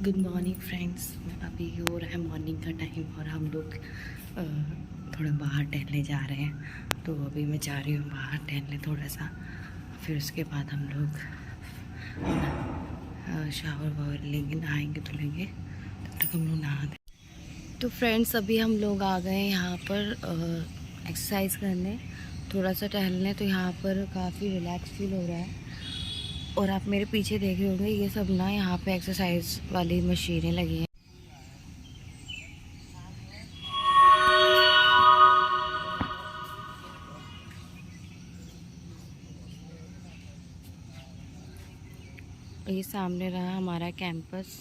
Good morning friends. अभी हो रहा है मॉर्निंग का टाइम और हम लोग थोड़ा बाहर टहलने जा रहे हैं। तो अभी मैं जा रही हूँ बाहर टहलने थोड़ा सा, फिर उसके बाद हम लोग शावर वावर लेंगे, नहाएंगे धुलेंगे, तब तक हम लोग नहा दें। तो फ्रेंड्स अभी हम लोग आ गए यहाँ पर एक्सरसाइज करने, थोड़ा सा टहलने। तो यहाँ पर काफ़ी रिलैक्स फील हो रहा है। और आप मेरे पीछे देख रहे होंगे, ये सब ना यहाँ पे एक्सरसाइज वाली मशीनें लगी हैं। ये सामने रहा हमारा कैंपस।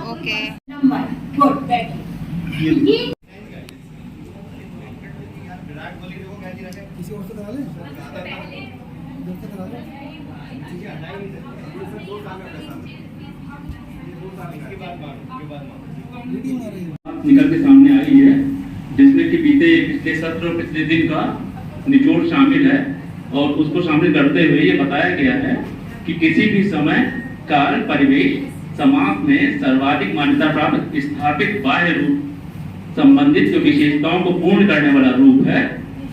ओके निकल के सामने आई है, जिसमें कि पिछले सत्र और पिछले दिन का निचोड़ शामिल है। और उसको शामिल करते हुए ये बताया गया है कि किसी भी समय काल परिवेश समाज में सर्वाधिक मान्यता प्राप्त स्थापित बाह्य रूप संबंधित जो विशेषताओं को पूर्ण करने वाला रूप है,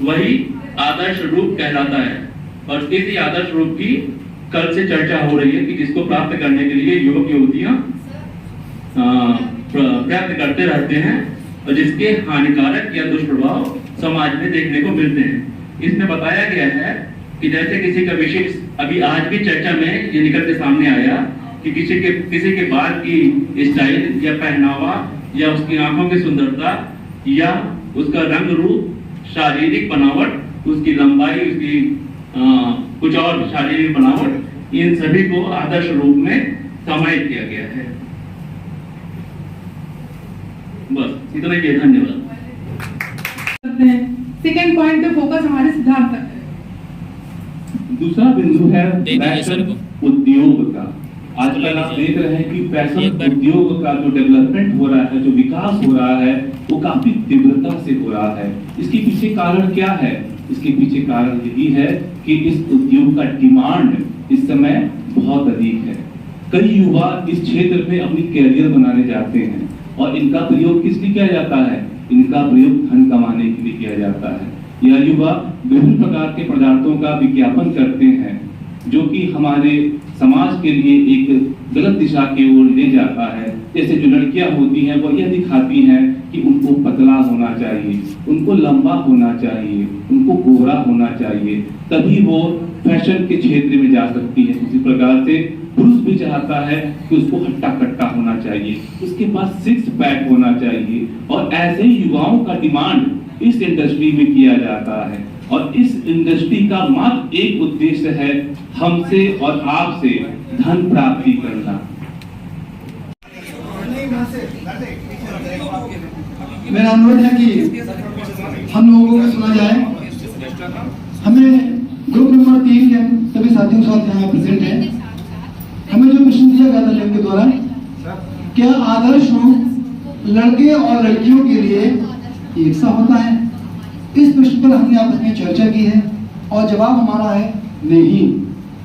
वही आदर्श रूप कहलाता है। और इसी आदर्श रूप की कल से चर्चा हो रही है कि जिसको प्राप्त करने के लिए युवक युवतियां प्रयत्न करते रहते हैं और जिसके हानिकारक या दुष्प्रभाव समाज में देखने को मिलते हैं। इसमें बताया गया है कि जैसे किसी का विशेष, अभी आज भी चर्चा में ये निकल के सामने आया कि किसी के बाल की स्टाइल या पहनावा या उसकी आंखों की सुंदरता या उसका रंग रूप, शारीरिक बनावट, उसकी लंबाई, उसकी कुछ और शारीरिक बनावट, इन सभी को आदर्श रूप में समाहित किया गया है। बस इतना ही है, धन्यवाद। सेकेंड पॉइंट पे फोकस हमारे सिद्धांत तक है। दूसरा बिंदु है फैशन उद्योग का। आजकल आप देख रहे हैं कि फैशन उद्योग का जो डेवलपमेंट हो रहा है, जो विकास हो रहा है, वो काफी तीव्रता से हो रहा है। इसके पीछे कारण क्या है? इसके पीछे कारण यही है कि इस उद्योग का डिमांड इस समय बहुत अधिक है। कई युवा इस क्षेत्र में अपनी कैरियर बनाने जाते हैं और इनका प्रयोग किस लिए किया जाता है? इनका प्रयोग धन कमाने के लिए किया जाता है। यह युवा विभिन्न प्रकार के पदार्थों का विज्ञापन करते हैं, जो कि हमारे समाज के लिए एक गलत दिशा की ओर ले जाता है। जैसे जो लड़कियां होती हैं, वो यह दिखाती हैं कि उनको पतला होना चाहिए, उनको लंबा होना चाहिए, उनको गोरा होना चाहिए, तभी वो फैशन के क्षेत्र में जा सकती है। इसी प्रकार से पुरुष भी चाहता है कि उसको हट्टा कट्टा होना चाहिए, उसके पास सिक्स पैक होना चाहिए। और ऐसे युवाओं का डिमांड इस इंडस्ट्री में किया जाता है। और इस इंडस्ट्री का मात्र एक उद्देश्य है, हमसे और आपसे धन प्राप्ति करना। मेरा अनुरोध है कि हम लोगों को सुना जाए। हमें ग्रुप नंबर 3 के सभी साथियों के साथ यहाँ प्रेजेंट है। हमें जो मिशन दिया गया था लेब के द्वारा, क्या आदर्श रूप लड़के और लड़कियों के लिए एक सा होता है? इस प्रश्न पर हमने आपस में चर्चा की है और जवाब हमारा है नहीं।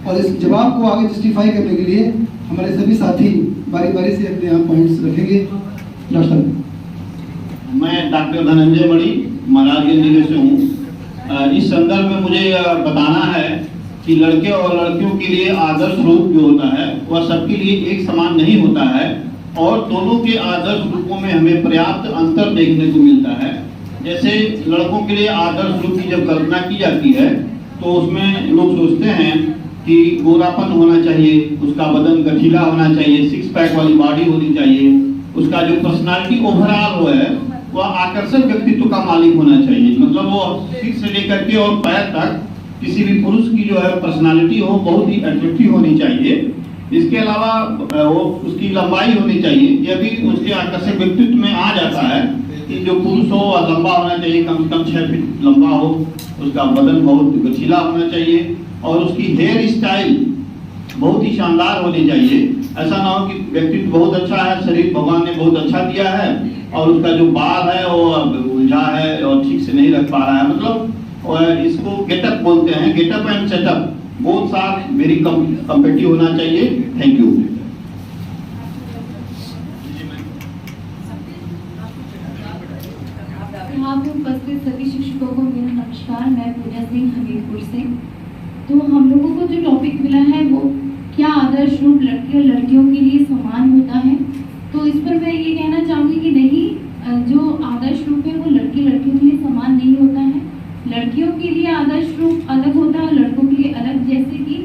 और इस जवाब को आगे जस्टिफाई करने के लिए हमारे सभी साथी बारी बारी से अपने यहाँ पॉइंट्स रखेंगे। डॉक्टर, मैं डॉक्टर धनंजय मणि महाराजगंज जिले से हूँ। इस संदर्भ में मुझे बताना है कि लड़के और लड़कियों के लिए आदर्श रूप जो होता है वह सबके लिए एक समान नहीं होता है और दोनों के आदर्श रूपों में हमें पर्याप्त अंतर देखने को मिलता है। जैसे लड़कों के लिए आदर्श रूप की जब कल्पना की जाती है तो उसमें लोग सोचते हैं कि गोरापन होना चाहिए, उसका बदन गठीला होना चाहिए, सिक्स पैक वाली बॉडी होनी चाहिए, उसका जो पर्सनालिटी ओवरऑल वो है वह आकर्षक व्यक्तित्व का मालिक होना चाहिए। मतलब वो सिर से लेकर के और पैर तक किसी भी पुरुष की जो है पर्सनालिटी हो बहुत ही अट्रैक्टिव होनी चाहिए। इसके अलावा वो उसकी लंबाई होनी चाहिए, यह भी उसके आकर्षक व्यक्तित्व में आ जाता है कि जो पुरुष हो वह लंबा होना चाहिए, कम से कम 6 फीट लंबा हो, उसका बदन बहुत गठीला होना चाहिए और उसकी हेयर स्टाइल बहुत ही शानदार होनी चाहिए। ऐसा ना हो कि व्यक्तित्व बहुत अच्छा है, शरीर भगवान ने बहुत अच्छा दिया है और उसका जो बाल है वो उलझा है और ठीक से नहीं रख पा रहा है, मतलब इसको गेटअप बोलते हैं, गेटअप एंड सेटअप बोथ साथ वेरी कम्पेटिव होना चाहिए। Thank you. यहाँ पे उपस्थित सभी शिक्षकों को मेरा नमस्कार। मैं पूजा सिंह हमीरपुर से। तो हम लोगों को जो टॉपिक मिला है वो क्या आदर्श रूप लड़के और लड़कियों के लिए समान होता है, तो इस पर मैं ये कहना चाहूँगी कि नहीं, जो आदर्श रूप है वो लड़की लड़कियों के लिए समान नहीं होता है। लड़कियों के लिए आदर्श रूप अलग होता है और लड़कों के लिए अलग। जैसे कि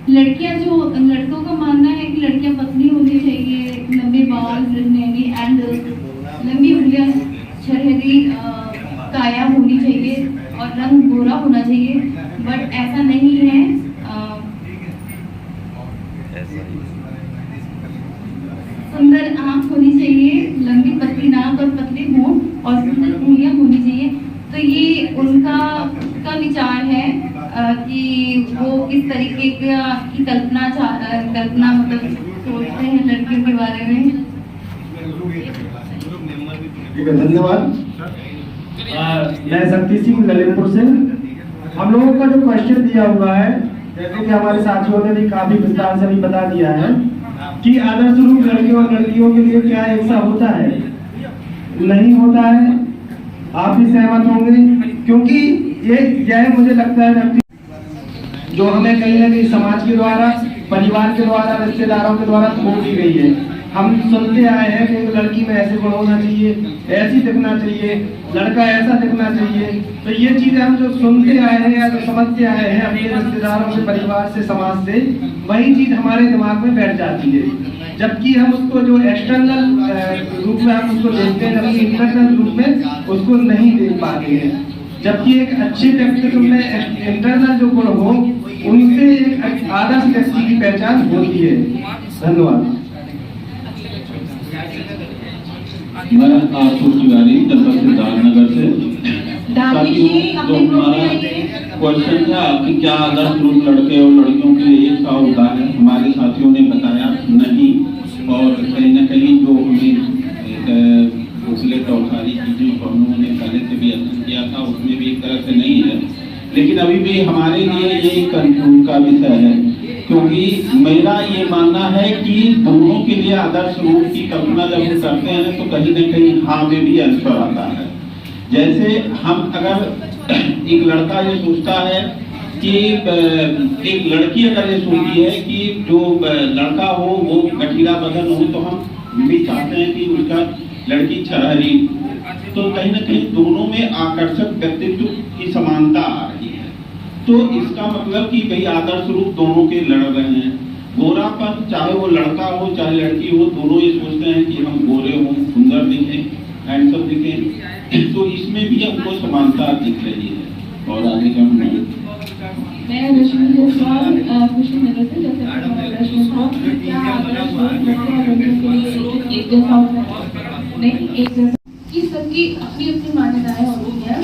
लड़कियां, जो लड़कों का मानना है कि लड़कियां पतली होनी चाहिए, लंबे बाल, नेवी एंड लंबी उंगलियां, शरीरी काया होनी चाहिए और रंग गोरा होना चाहिए, बट ऐसा नहीं है। सुंदर आंख होनी चाहिए, लंबी पतली नाक और पतले होंठ और सुंदर उंगलियां होनी चाहिए। तो ये उनका विचार है कि वो किस तरीके की कल्पना मतलब सोचते हैं लड़कियों के बारे में। ठीक है, धन्यवाद। मैं शक्ति सिंह ललितपुर से। हम लोगों का जो क्वेश्चन दिया हुआ है, जैसे कि हमारे साथियों ने भी काफी विस्तार से भी बता दिया है कि आदर्श रूप लड़कियों और लड़कियों के लिए क्या ऐसा होता है, नहीं होता है। आप भी सहमत होंगे, क्योंकि यह मुझे लगता है जो हमें कहीं ना कहीं समाज के द्वारा, परिवार के द्वारा, रिश्तेदारों के द्वारा थोप दी गई है। हम सुनते आए हैं कि एक लड़की में ऐसे गुण होना चाहिए, ऐसी दिखना चाहिए, लड़का ऐसा दिखना चाहिए। तो ये चीजें हम जो सुनते आए हैं या जो समझते आए हैं अपने रिश्तेदारों से, परिवार से, समाज से, वही चीज हमारे दिमाग में बैठ जाती है। जबकि हम उसको जो एक्सटर्नल रूप में हम उसको देखते हैं, जबकि इंटरनल रूप में उसको नहीं देख पाते हैं। जबकि एक अच्छे व्यक्तित्व में इंटरनल जो गुण हो, उनसे एक आदर्श व्यक्ति की पहचान होती है। धन्यवाद। मैं आशुष तिवारी सिद्धार्थनगर से। साथियों, जो हमारा क्वेश्चन था कि क्या आदर्श रूप लड़के और लड़कियों के लिए एक सा होता है, हमारे साथियों ने बताया नहीं, और कहीं ना कहीं जो हमें बुकलेट और सारी चीजें जो हम लोगों ने पहले से भी अध्ययन किया था उसमें भी एक तरह से नहीं है, लेकिन अभी भी हमारे लिए ये कंफ्यूज का विषय है, क्योंकि मेरा ये मानना है कि दोनों के लिए आदर्श रूप की कल्पना जब हम करते हैं तो कहीं न कहीं हाँ में भी आंसर आता है। जैसे हम अगर एक लड़का ये सोचता है कि एक लड़की अगर ये सोचती है कि जो लड़का हो वो गठीला बदन हो, तो हम भी चाहते हैं कि उसका लड़की छरहरी, तो कहीं ना कहीं दोनों में आकर्षक व्यक्तित्व की समानता आ रही है। तो इसका मतलब कि भाई आदर्श रूप दोनों के लड़ रहे हैं। गोरापन, चाहे वो लड़का हो चाहे लड़की हो, दोनों ये सोचते हैं कि हम गोरे हों, सुंदर दिखें, हैंडसम दिखें, तो इसमें भी हमको समानता दिख रही है। और आगे का मैं रश्मि जायसवाल कुशीनगर से। जैसे प्रश्न था, क्या आदर्श रूप लड़के और लड़कियों के लिए एक जैसा होता है? नहीं, एक जैसा। कि सबकी अपनी अपनी मान्यताएं होती हैं।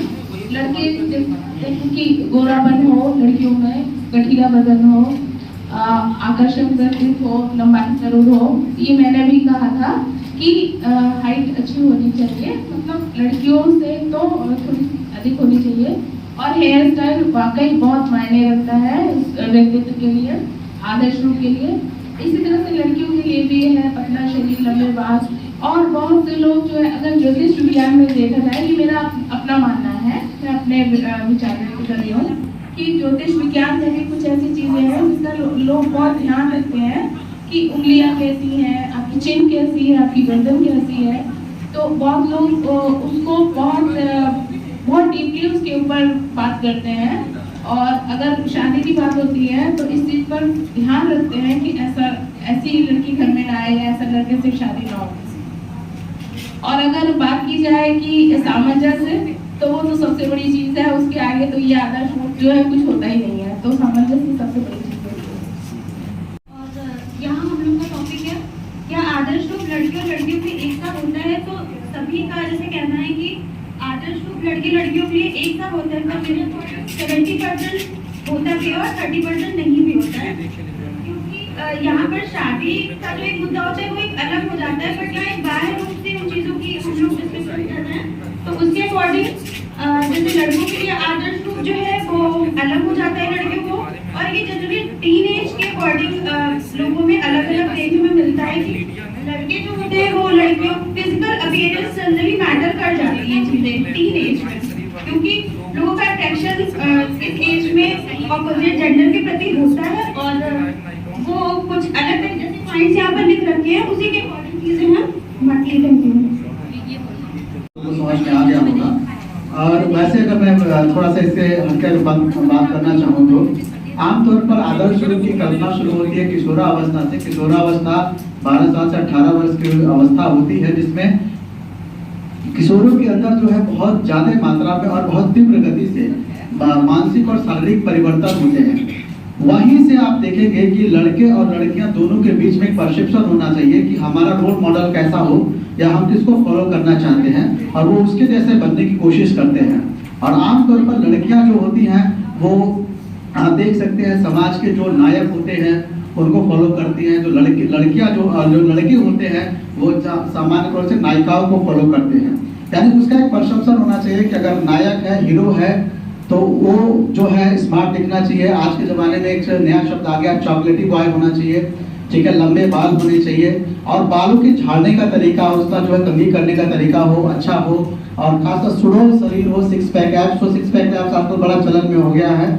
लड़के जैसे कि गोरापन हो, लड़कियों में गठीला बदन हो, आकर्षक व्यक्तित्व हो, लंबाई जरूर हो। ये मैंने भी कहा था कि हाइट अच्छी होनी चाहिए, मतलब लड़कियों से तो थोड़ी अधिक होनी चाहिए। और हेयर स्टाइल वाकई बहुत मायने रखता है व्यक्तित्व के लिए, आदर्श रूप के लिए। इसी तरह से लड़कियों के लिए भी है पतला शरीर, लंबे बाल। और बहुत से लोग जो है, अगर ज्योतिष विज्ञान में देखा जाए, कि मेरा अपना मानना है, मैं अपने विचार व्यक्त कर रही हूँ कि ज्योतिष विज्ञान में भी कुछ ऐसी चीजें हैं जिसका लोग बहुत ध्यान रखते हैं कि उंगलियां कैसी हैं, आपकी चिन्ह कैसी है, आपकी गर्दन कैसी है। तो बहुत लोग उसको बहुत डीपली उसके ऊपर बात करते हैं। और अगर शादी की बात होती है तो इस चीज पर ध्यान रखते हैं कि ऐसी लड़की घर में ना आए या ऐसा लड़के से शादी ना हो। और अगर बात की जाए कि सामंजस्य, तो वो तो सबसे बड़ी चीज है, उसके आगे तो ये आदर्श जो है कुछ होता ही नहीं है। तो सामंजस्य सबसे बड़ी चीज है। और यहाँ ऐसा होता है, पर मेरे अकॉर्डिंग 70% होता भी है और 30% नहीं भी होता है, क्योंकि यहाँ पर शादी का जो एक मुद्दा होता है वो एक अलग हो जाता है, बट यहाँ एक बाहर रूप से उन चीज़ों की हम लोग डिस्कशन कर रहे हैं, तो उसके अकॉर्डिंग जैसे लड़कों के लिए आदर्श रूप जो है वो अलग हो जाता है लड़कियों को, और ये जनरली टीन एज के अकॉर्डिंग लोगों में अलग अलग देखने में मिलता है कि लड़के जो होते हैं वो लड़कियों फिजिकल अपीयरेंस जनरली मैटर कर जाती है चीज़ें टीन एज में, क्योंकि लोगों का अट्रैक्शन इस एज में ऑपोजिट जेंडर के प्रति होता है, और वो कुछ अलग तरह जैसे पॉइंट्स यहाँ पर लिख रखे हैं उसी के अकॉर्डिंग चीज़ें हम बाकी करती हूँ। समझ में आ गया होगा। और वैसे अगर मैं थोड़ा सा इससे हटकर बात करना चाहूँ तो आमतौर पर आदर्श रूप की कल्पना शुरू होती है किशोरावस्था से। किशोरावस्था 12 साल से 18 वर्ष की अवस्था होती है, जिसमें किशोरों के अंदर जो है बहुत ज्यादा मात्रा में और बहुत तीव्र गति से मानसिक और शारीरिक परिवर्तन होते हैं। वहीं से आप देखेंगे कि लड़के और लड़कियां दोनों के बीच में एक परसेप्शन होना चाहिए कि हमारा रोल मॉडल कैसा हो या हम किसको फॉलो करना चाहते हैं, और वो उसके जैसे बनने की कोशिश करते हैं। और आमतौर पर लड़कियां जो होती हैं वो आप देख सकते हैं समाज के जो नायक होते हैं उनको फॉलो करती हैं, जो लड़कियां जो लड़के होते हैं वो सामान्य तौर से नायिकाओं को फॉलो करते हैं। यानी उसका एक परसेप्शन होना चाहिए कि अगर नायक है, हीरो है, तो वो जो है स्मार्ट दिखना चाहिए। आज के ज़माने में एक नया शब्द आ गया, चॉकलेटी बॉय होना चाहिए, ठीक है, लंबे बाल होने चाहिए, और बालों के झाड़ने का तरीका उसका जो है कमी करने का तरीका हो, अच्छा हो, और खासकर सुडौल शरीर हो, सिक्स पैक एब्स हो। सिक्स पैक एब्स आपको बड़ा चलन में हो गया है।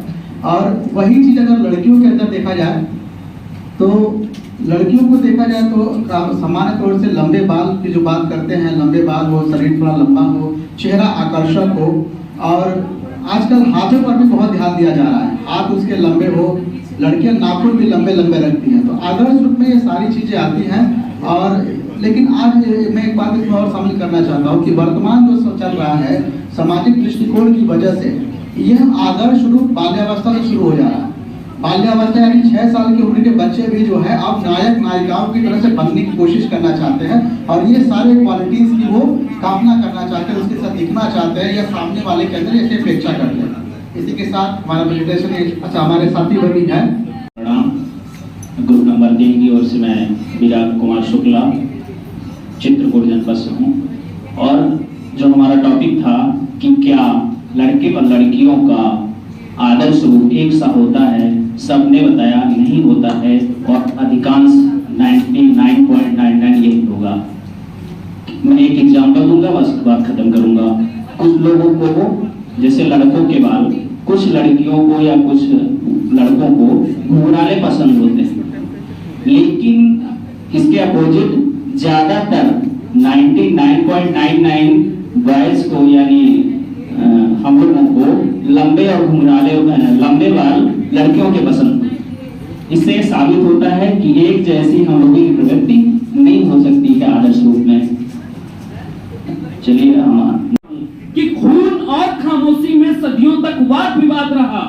और वही चीज़ अगर लड़कियों के अंदर देखा जाए तो लड़कियों को देखा जाए तो सामान्य तौर से लंबे बाल की जो बात करते हैं, लंबे बाल हो, शरीर थोड़ा लंबा हो, चेहरा आकर्षक हो, और आजकल हाथों पर भी बहुत ध्यान दिया जा रहा है, हाथ उसके लंबे हो, लड़कियां नाखून भी लंबे लंबे रखती हैं। तो आदर्श रूप में ये सारी चीजें आती हैं। और लेकिन आज मैं एक बात इसमें और शामिल करना चाहता हूँ कि वर्तमान जो चल रहा है सामाजिक दृष्टिकोण की वजह से यह आदर्श रूप बाल्यावस्था से शुरू हो जा रहा है। बाल्यावस्था यानी 6 साल की उम्र के बच्चे भी जो है अब नायक नायिकाओं की तरह से बनने की कोशिश करना चाहते हैं, और ये सारे क्वालिटीज की वो कामना करना चाहते हैं, उसके साथ दिखना चाहते हैं या सामने वाले के अंदर ऐसे अपेक्षा करते हैं। इसी के साथ हमारा प्रेजेंटेशन अच्छा हमारे साथी बनी है। प्रणाम। ग्रुप नंबर 3 की ओर से मैं विराट कुमार शुक्ला चित्रकूट जनपद से हूँ, और जो हमारा टॉपिक था कि क्या लड़के और लड़कियों का आदर्श रूप एक सा होता है, सबने बताया नहीं होता है, और अधिकांश 99.99 यही होगा। मैं एक एग्जांपल दूंगा, बस बात खत्म करूंगा। कुछ लोगों को जैसे लड़कों के बाल, कुछ लड़कियों को या कुछ लड़कों को घुंघराले पसंद होते हैं, लेकिन इसके अपोजिट ज्यादातर 99.99 बॉयज को यानी हम लोगों को लंबे और घुंघराले लंबे बाल लड़कियों के पसंद। इससे साबित होता है कि एक जैसी हम लोगों की प्रवृत्ति नहीं हो सकती है आदर्श रूप में। चलिए कि खून और खामोशी में सदियों तक वाद विवाद रहा,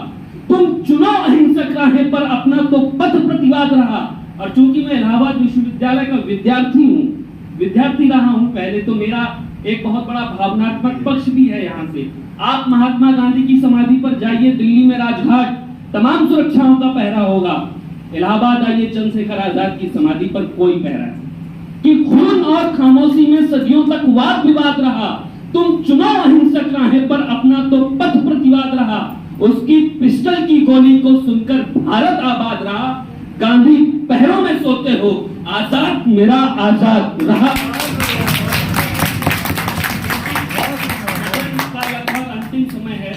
तुम चुनो अहिंसक राहें पर अपना तो पथ प्रतिवाद रहा। और चूंकि मैं इलाहाबाद विश्वविद्यालय का विद्यार्थी रहा हूं पहले, तो मेरा एक बहुत बड़ा भावनात्मक पक्ष भी है यहाँ से। आप महात्मा गांधी की समाधि पर जाइए, दिल्ली में राजघाट तमाम सुरक्षाओं का पहरा होगा। इलाहाबाद आइए, चंद्रशेखर आजाद की समाधि पर कोई पहरा नहीं। कि खून और खामोशी में सदियों तक वाद विवाद रहा, तुम चुनो अहिंसक राहें पर अपना तो पथ प्रतिवाद रहा। उसकी पिस्टल की गोली को सुनकर भारत आबाद रहा। गांधी पैरों में सोते हो, आजाद मेरा आजाद रहा। अंतिम समय है,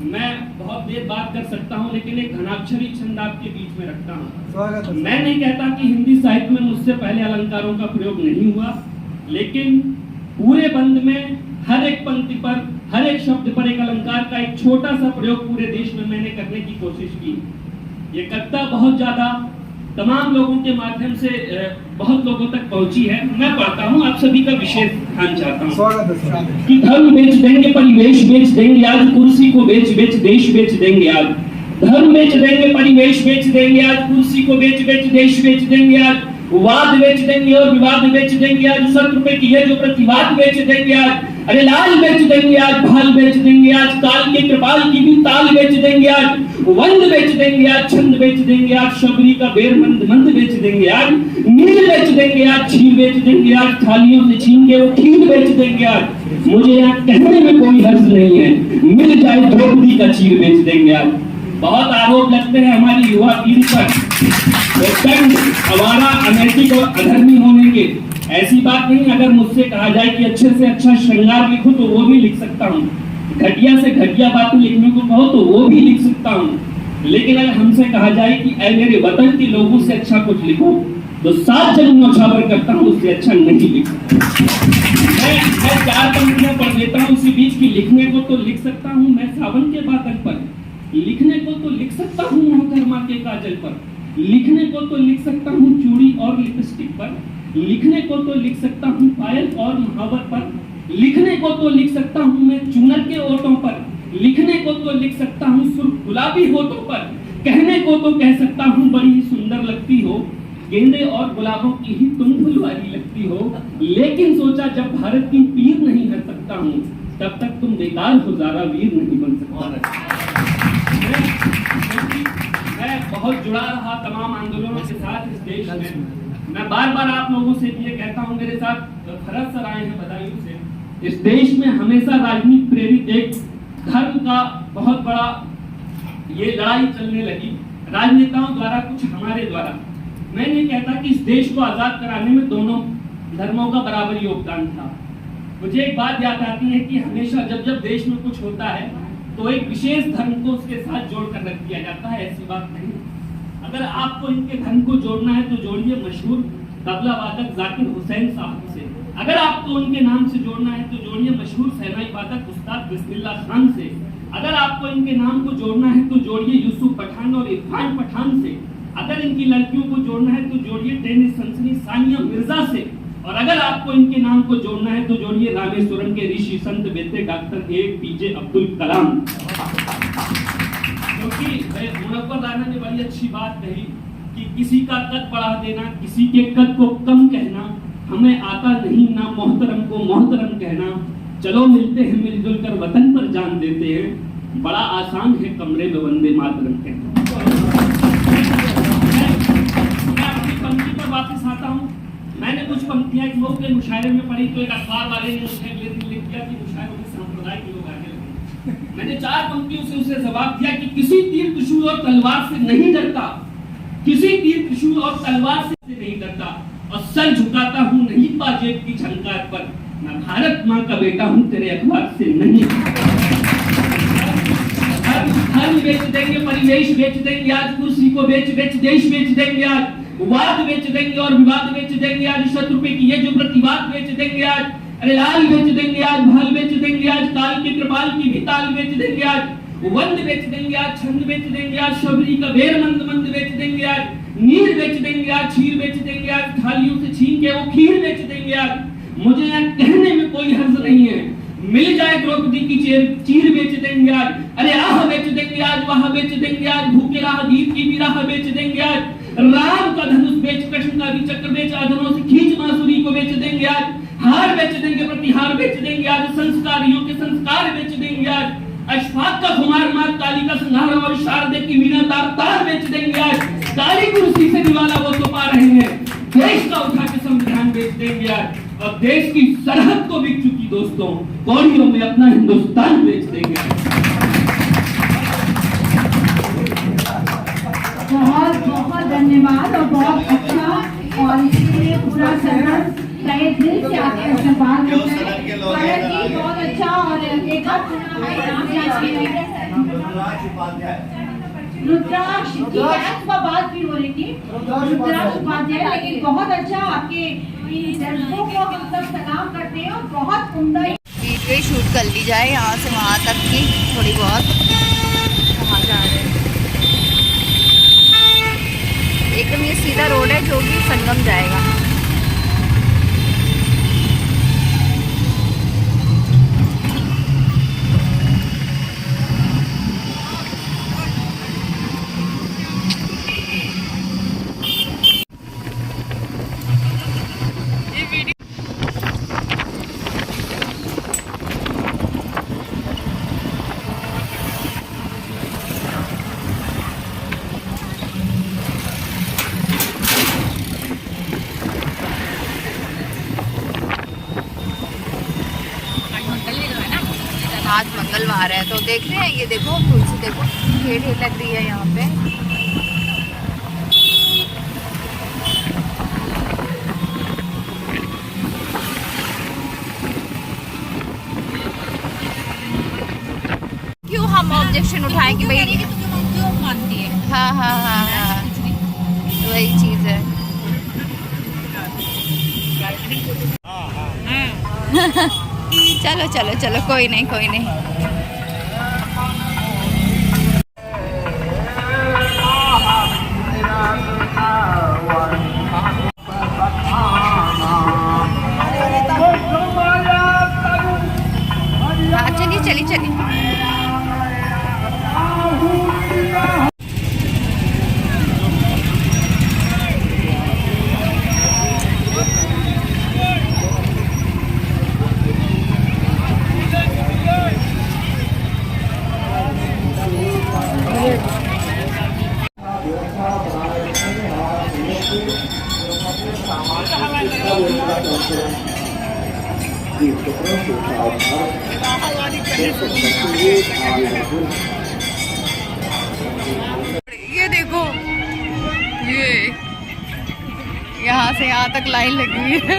मैं बहुत देर बात कर सकता हूं, लेकिन एक घनाक्षरी छंद आपके बीच में रखता हूं। मैं नहीं कहता कि हिंदी साहित्य में मुझसे पहले अलंकारों का प्रयोग नहीं हुआ, लेकिन पूरे बंद में हर एक पंक्ति पर, हर एक शब्द पर एक अलंकार का एक छोटा सा प्रयोग पूरे देश में मैंने करने की कोशिश की। ये कविता बहुत ज्यादा तमाम लोगों के माध्यम से बहुत लोगों तक पहुंची है। मैं पढ़ता हूं, आप सभी का विशेष ध्यान चाहता हूं कि धर्म बेच देंगे, परिवेश बेच देंगे आज, कुर्सी को बेच बेच देश बेच देंगे आज। धर्म बेच देंगे, परिवेश बेच देंगे आज, कुर्सी को बेच बेच देश बेच देंगे आज। वाद बेच देंगे और विवाद बेच देंगे आज, 7 रुपए की है जो प्रतिवाद बेच देंगे आज, अरे लाल बेच देंगे आज, भाल बेच देंगे आज, काल के कृपाल की भी ताल बेच देंगे आज, वंद बेच देंगे आज, छंद बेच देंगे आज, शबरी का बेर मंद बेच देंगे आज, नील बेच देंगे आज, छील बेच देंगे आज, थालियों से छीन के वो खीर बेच देंगे आज। मुझे यहाँ कहने में कोई हर्ज नहीं है, मिल जाए द्रौपदी का चीर बेच देंगे आज। बहुत आरोप लगते हैं हमारी युवा पीढ़ी पर हमारा अनैतिक और अधर्मी होने के। ऐसी बात नहीं, अगर मुझसे कहा जाए कि अच्छे से अच्छा श्रृंगार लिखो तो वो भी लिख सकता हूँ, घटिया से घटिया बातें लिखने को कहो तो वो भी लिख सकता हूँ, लेकिन अगर हमसे कहा जाए कि ऐ मेरे वतन के लोगों से अच्छा कुछ लिखो तो 7 जन्म न्यौछावर करता हूँ, उससे अच्छा नहीं लिख सकता। मैं 4 पंक्तियां पढ़ देता हूँ इसी बीच की। लिखने को तो लिख सकता हूँ मैं सावन के बादल पर, लिखने को तो लिख सकता हूँ मोहतरमा के काजल पर, लिखने को तो लिख सकता हूँ चूड़ी और लिपस्टिक पर, लिखने को तो लिख सकता हूँ पायल और मुहावर पर, लिखने को तो लिख सकता हूँ मैं चुनर के ओठों पर, लिखने को तो लिख सकता हूँ सुर्ख गुलाबी होठों पर, कहने को तो कह सकता हूँ बड़ी ही सुंदर लगती हो, गेंदे और गुलाबों की ही तुम फुलवारी लगती हो, लेकिन सोचा जब भारत की पीर नहीं हर सकता हूँ तब तक तुम बेकार हो, ज़ारा वीर नहीं बन सकता। मैं बहुत जुड़ा रहा तमाम आंदोलनों के साथ इस देश में। मैं बार बार आप लोगों से ये कहता हूँ, मेरे साथ फरज सर आए हैं बदायूं से। इस देश में हमेशा राजनीति प्रेरित एक धर्म का बहुत बड़ा ये लड़ाई चलने लगी राजनेताओं द्वारा, कुछ हमारे द्वारा। मैं नहीं कहता कि इस देश को आजाद कराने में दोनों धर्मों का बराबर योगदान था। मुझे एक बात याद आती है कि हमेशा जब जब देश में कुछ होता है तो एक विशेष धर्म को उसके साथ जोड़कर रख दिया जाता है। ऐसी बात नहीं। अगर आपको इनके धर्म को जोड़ना है तो जोड़िए मशहूर तबला वादक जाकिर हुसैन साहब से। अगर आपको उनके नाम से जोड़ना है तो जोड़िए मशहूर सहनाई वादक उस्ताद बिस्मिल्लाह खान से। अगर आपको इनके नाम को जोड़ना है तो जोड़िए यूसुफ पठान और इरफान पठान से। अगर इनकी लड़कियों को जोड़ना है तो जोड़िए टेनिस सनसनी सानिया मिर्जा से। और अगर आपको इनके नाम को जोड़ना है तो जोड़िए रामेश्वरम के ऋषि संत बेटे डॉक्टर APJ अब्दुल कलाम। क्योंकि मुनव्वर राना ने बड़ी अच्छी बात कही कि किसी का कद बढ़ा देना, किसी के कद को कम कहना हमें आता नहीं, ना मोहतरम को मोहतरम कहना। चलो मिलते हैं मिलजुल कर वतन पर जान देते हैं, बड़ा आसान है कमरे में वंदे मातरम कहना। मैं अपनी पंक्ति पर वापस आता हूँ। मैंने कुछ पंक्तियां एक मऊ के मुशायरे में पढ़ी तो एक अखबार वाले ने मुझे लिख दिया कि मुशायरों में सांप्रदाय के लोग आने लगे। मैंने 4 पंक्तियों से उसे जवाब दिया कि किसी तीर त्रिशूल और तलवार से नहीं डरता, किसी तीर त्रिशूल और तलवार से नहीं डरता, और सर झुकाता हूँ नहीं बाजेब की झंकार पर, मैं भारत माँ का बेटा हूँ तेरे अखबार से नहीं। धर्म बेच देंगे, परिवेश बेच देंगे आज, कुर्सी को बेच देश बेच देंगे आज, वाद बेच देंगे और विवाद बेच देंगे आज, 7 रुपए की ये जो प्रतिवाद बेच देंगे आज, अरे लाल बेच देंगे आज, भाल बेच देंगे आज, काल के कृपाल की भी ताल बेच देंगे आज, वंद बेच देंगे आज, छंद बेच देंगे आज, शबरी का बेर मंद बेच देंगे आज, नीर बेच देंगे आज, छीर बेच देंगे आज, थालियों से छीन के वो खीर बेच देंगे आज। मुझे यहाँ कहने में कोई हर्ज नहीं है, मिल जाए द्रौपदी की चीर बेच देंगे आज, अरे आह बेच देंगे आज, वहां बेच देंगे आज, भूखे राहगीर की भी राह बेच देंगे आज, राम का धनुष बेच, कृष्ण का भी चक्र बेच, आधुनों से खींच बांसुरी को बेच देंगे आज, हार बेच देंगे, प्रतिहार बेच देंगे आज, संस्कारियों के संस्कार बेच देंगे आज, अशफाक का खुमार मार, काली का संहार और शारदे की वीणा तार बेच देंगे आज, काली कुर्सी से निवाला वो तो पा रहे हैं, देश का उठा के संविधान बेच देंगे आज, और देश की सरहद को बिक चुकी दोस्तों कौड़ियों में अपना हिंदुस्तान बेच देंगे। बहुत बहुत धन्यवाद और बहुत अच्छा, और इसलिए पूरा संघर्ष तहे दिल से आपके धन्यवाद बहुत अच्छा। और एक रुद्राक्ष की बात भी हो रही थी, रुद्राक्ष उपाध्याय, लेकिन बहुत अच्छा आपके दर्शकों को हम सब सलाम करते हैं और बहुत उम्दा वीडियो शूट कर ली जाए यहाँ से वहाँ तक की थोड़ी बहुत। कहाँ जा रहे हैं? एकदम ये सीधा रोड है जो कि संगम जाएगा। रहे हैं। तो देख रहे हैं, ये देखो तुलसी देखो ढेर ढेर लग रही है यहाँ पे। क्यों हम ऑब्जेक्शन उठाएं कि भाई क्यों मानती है? हाँ हाँ हाँ हाँ, वही चीज़ है। चलो चलो चलो, कोई नहीं कोई नहीं। हाँ चलिए चलिए चलिए। ये देखो, ये यहाँ से यहाँ तक लाइन लगी हुई है।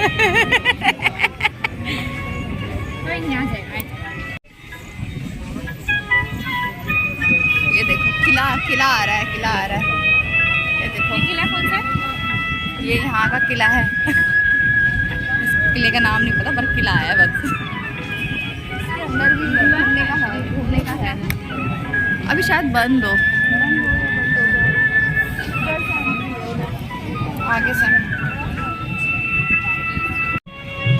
ये देखो किला किला आ रहा है, किला आ रहा है। ये देखो किला कौन सा? ये यहाँ का किला है। इस किले का नाम नहीं पता पर किला है बस। इसके अंदर भी घूमने का है। अभी शायद बंद हो आगे से।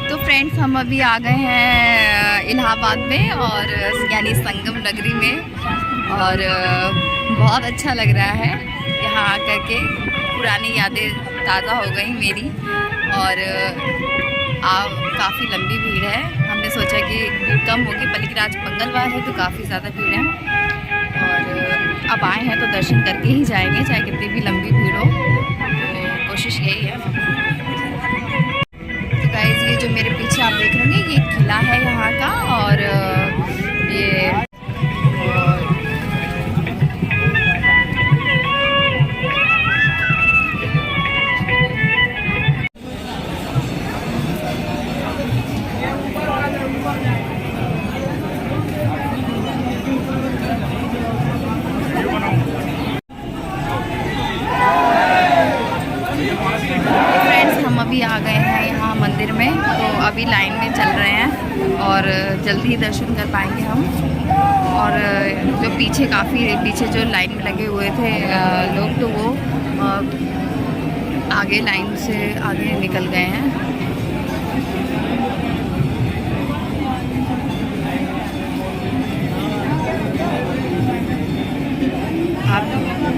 तो फ्रेंड्स हम अभी आ गए हैं इलाहाबाद में, और यानी संगम नगरी में, और बहुत अच्छा लग रहा है यहाँ आकर के। पुरानी यादें ताज़ा हो गई मेरी, और काफ़ी लंबी भीड़ है। हमने सोचा कि भीड़ कम होगी, बल्कि आज मंगलवार है तो काफ़ी ज़्यादा भीड़ है। और अब आए हैं तो दर्शन करके ही जाएंगे, चाहे कितनी भी लंबी भीड़ हो। तो कोशिश यही है। तो गाइस ये जो मेरे पीछे आप देख रहे हैं, ये किला है यहाँ का, और ये अभी आ गए हैं यहाँ मंदिर में। तो अभी लाइन में चल रहे हैं और जल्दी ही दर्शन कर पाएंगे हम। और जो पीछे काफ़ी पीछे जो लाइन में लगे हुए थे लोग, तो वो आगे लाइन से आगे निकल गए हैं।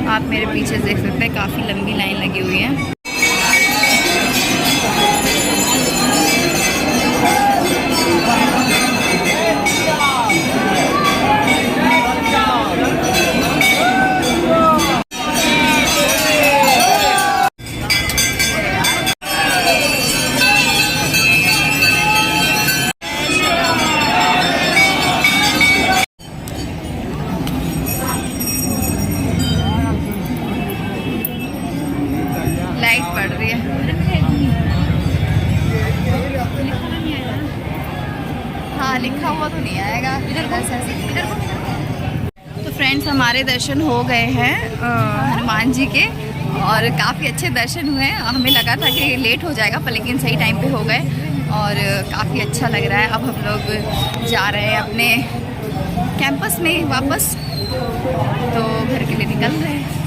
आप मेरे पीछे देख सकते हैं, काफ़ी लंबी लाइन लगी हुई है। लाइट पड़ रही है। हाँ लिखा हुआ तो नहीं आएगा तो फ्रेंड्स हमारे दर्शन हो गए हैं हनुमान जी के, और काफ़ी अच्छे दर्शन हुए। हमें लगा था कि लेट हो जाएगा, पर लेकिन सही टाइम पे हो गए और काफ़ी अच्छा लग रहा है। अब हम लोग जा रहे हैं अपने कैंपस में वापस, तो घर के लिए निकल रहे हैं।